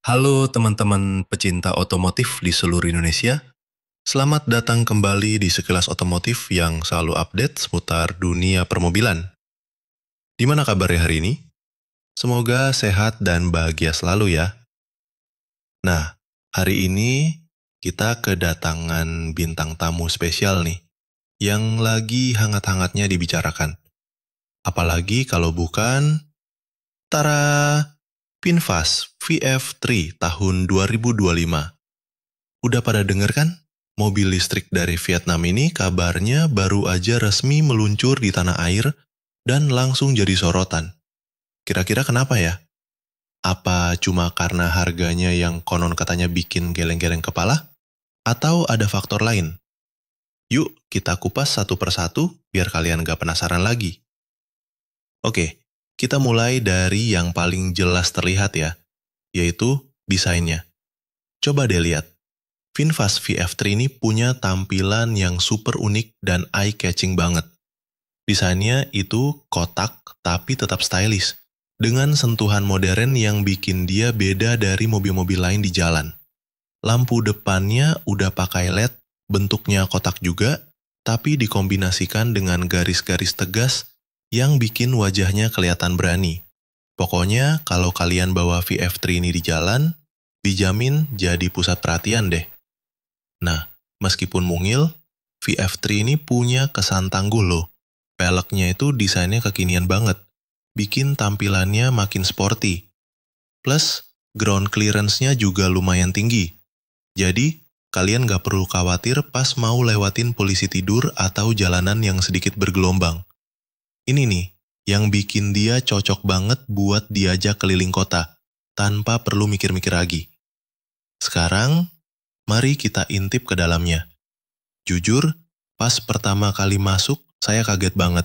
Halo teman-teman pecinta otomotif di seluruh Indonesia. Selamat datang kembali di Sekilas Otomotif yang selalu update seputar dunia permobilan. Gimana kabarnya hari ini? Semoga sehat dan bahagia selalu ya. Nah, hari ini kita kedatangan bintang tamu spesial nih, yang lagi hangat-hangatnya dibicarakan. Apalagi kalau bukan, tara, VinFast VF3 tahun 2025. Udah pada denger kan? Mobil listrik dari Vietnam ini kabarnya baru aja resmi meluncur di tanah air dan langsung jadi sorotan. Kira-kira kenapa ya? Apa cuma karena harganya yang konon katanya bikin geleng-geleng kepala? Atau ada faktor lain? Yuk kita kupas satu persatu biar kalian gak penasaran lagi. Oke, kita mulai dari yang paling jelas terlihat ya, yaitu desainnya. Coba deh lihat. VinFast VF3 ini punya tampilan yang super unik dan eye-catching banget. Desainnya itu kotak tapi tetap stylish, dengan sentuhan modern yang bikin dia beda dari mobil-mobil lain di jalan. Lampu depannya udah pakai LED, bentuknya kotak juga, tapi dikombinasikan dengan garis-garis tegas yang bikin wajahnya kelihatan berani. Pokoknya kalau kalian bawa VF3 ini di jalan, dijamin jadi pusat perhatian deh. Nah, meskipun mungil, VF3 ini punya kesan tangguh loh. Peleknya itu desainnya kekinian banget, bikin tampilannya makin sporty. Plus, ground clearance-nya juga lumayan tinggi. Jadi, kalian gak perlu khawatir pas mau lewatin polisi tidur atau jalanan yang sedikit bergelombang. Ini nih, yang bikin dia cocok banget buat diajak keliling kota, tanpa perlu mikir-mikir lagi. Sekarang, mari kita intip ke dalamnya. Jujur, pas pertama kali masuk, saya kaget banget.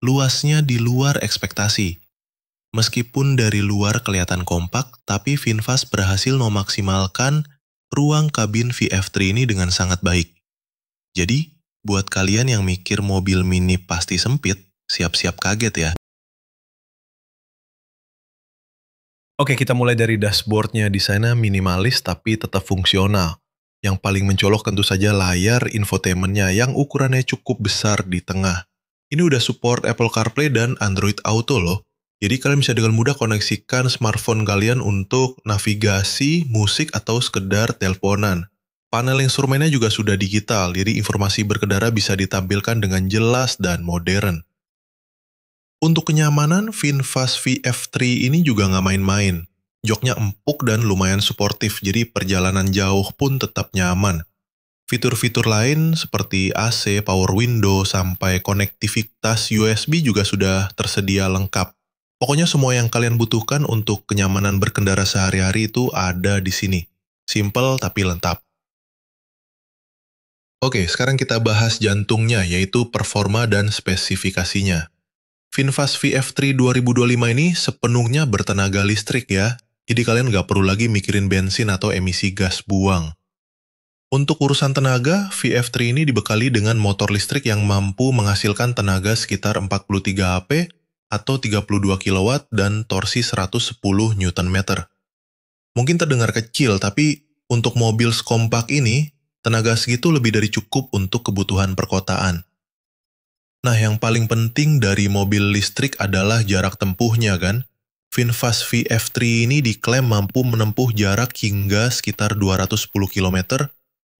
Luasnya di luar ekspektasi. Meskipun dari luar kelihatan kompak, tapi VinFast berhasil memaksimalkan ruang kabin VF3 ini dengan sangat baik. Jadi, buat kalian yang mikir mobil mini pasti sempit, siap-siap kaget ya. Oke, kita mulai dari dashboardnya. Desainnya minimalis tapi tetap fungsional. Yang paling mencolok tentu saja layar infotainmentnya yang ukurannya cukup besar di tengah. Ini udah support Apple CarPlay dan Android Auto loh. Jadi kalian bisa dengan mudah koneksikan smartphone kalian untuk navigasi, musik, atau sekedar teleponan. Panel instrumennya juga sudah digital, jadi informasi berkendara bisa ditampilkan dengan jelas dan modern. Untuk kenyamanan, VinFast VF3 ini juga nggak main-main. Joknya empuk dan lumayan suportif, jadi perjalanan jauh pun tetap nyaman. Fitur-fitur lain seperti AC, power window, sampai konektivitas USB juga sudah tersedia lengkap. Pokoknya semua yang kalian butuhkan untuk kenyamanan berkendara sehari-hari itu ada di sini. Simple tapi lengkap. Oke, sekarang kita bahas jantungnya, yaitu performa dan spesifikasinya. VinFast VF3 2025 ini sepenuhnya bertenaga listrik ya, jadi kalian nggak perlu lagi mikirin bensin atau emisi gas buang. Untuk urusan tenaga, VF3 ini dibekali dengan motor listrik yang mampu menghasilkan tenaga sekitar 43 HP atau 32 kW dan torsi 110 Nm. Mungkin terdengar kecil, tapi untuk mobil sekompak ini, tenaga segitu lebih dari cukup untuk kebutuhan perkotaan. Nah, yang paling penting dari mobil listrik adalah jarak tempuhnya kan. VinFast VF3 ini diklaim mampu menempuh jarak hingga sekitar 210 km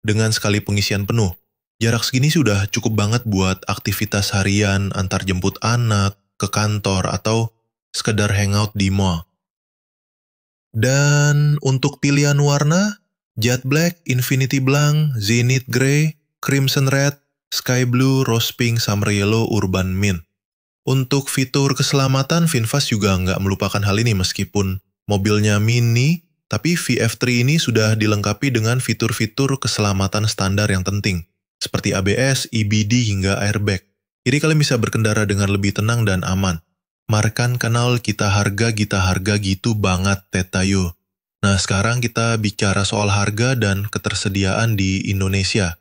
dengan sekali pengisian penuh. Jarak segini sudah cukup banget buat aktivitas harian, antar jemput anak, ke kantor, atau sekedar hangout di mall. Dan untuk pilihan warna, Jet Black, Infinity Blanc, Zenith Grey, Crimson Red, Sky Blue, Rose Pink, Summer Yellow, Urban Mint. Untuk fitur keselamatan, VinFast juga nggak melupakan hal ini meskipun mobilnya mini, tapi VF3 ini sudah dilengkapi dengan fitur-fitur keselamatan standar yang penting, seperti ABS, EBD, hingga airbag. Jadi kalian bisa berkendara dengan lebih tenang dan aman. Markan kanal Kita Harga gitu banget tetayo. Nah, sekarang kita bicara soal harga dan ketersediaan di Indonesia.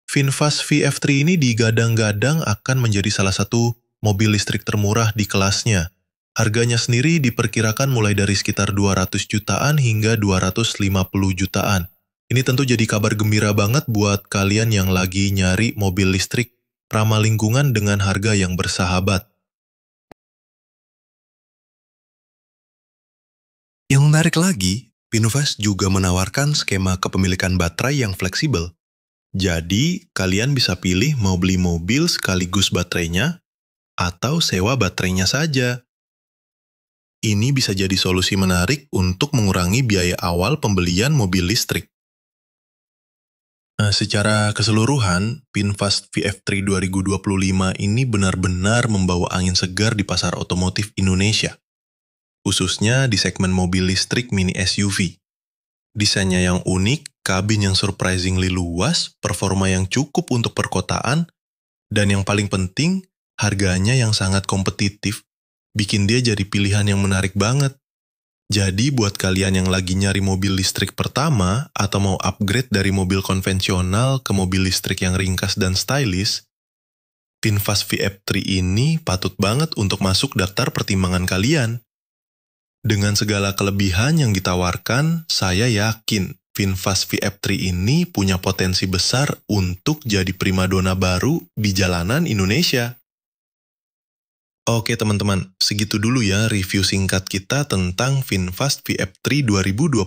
VinFast VF3 ini digadang-gadang akan menjadi salah satu mobil listrik termurah di kelasnya. Harganya sendiri diperkirakan mulai dari sekitar 200 jutaan hingga 250 jutaan. Ini tentu jadi kabar gembira banget buat kalian yang lagi nyari mobil listrik ramah lingkungan dengan harga yang bersahabat. Yang menarik lagi, VinFast juga menawarkan skema kepemilikan baterai yang fleksibel. Jadi, kalian bisa pilih mau beli mobil sekaligus baterainya, atau sewa baterainya saja. Ini bisa jadi solusi menarik untuk mengurangi biaya awal pembelian mobil listrik. Nah, secara keseluruhan, VinFast VF3 2025 ini benar-benar membawa angin segar di pasar otomotif Indonesia, khususnya di segmen mobil listrik mini SUV. Desainnya yang unik, kabin yang surprisingly luas, performa yang cukup untuk perkotaan, dan yang paling penting, harganya yang sangat kompetitif, bikin dia jadi pilihan yang menarik banget. Jadi buat kalian yang lagi nyari mobil listrik pertama atau mau upgrade dari mobil konvensional ke mobil listrik yang ringkas dan stylish, VinFast VF3 ini patut banget untuk masuk daftar pertimbangan kalian. Dengan segala kelebihan yang ditawarkan, saya yakin VinFast VF3 ini punya potensi besar untuk jadi primadona baru di jalanan Indonesia. Oke teman-teman, segitu dulu ya review singkat kita tentang VinFast VF3 2025.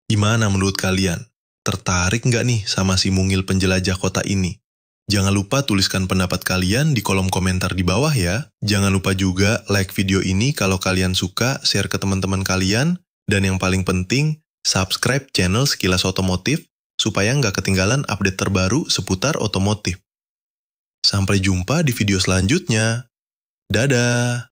Gimana menurut kalian? Tertarik nggak nih sama si mungil penjelajah kota ini? Jangan lupa tuliskan pendapat kalian di kolom komentar di bawah ya. Jangan lupa juga like video ini kalau kalian suka, share ke teman-teman kalian, dan yang paling penting, subscribe channel Sekilas Otomotif supaya nggak ketinggalan update terbaru seputar otomotif. Sampai jumpa di video selanjutnya. Dadah!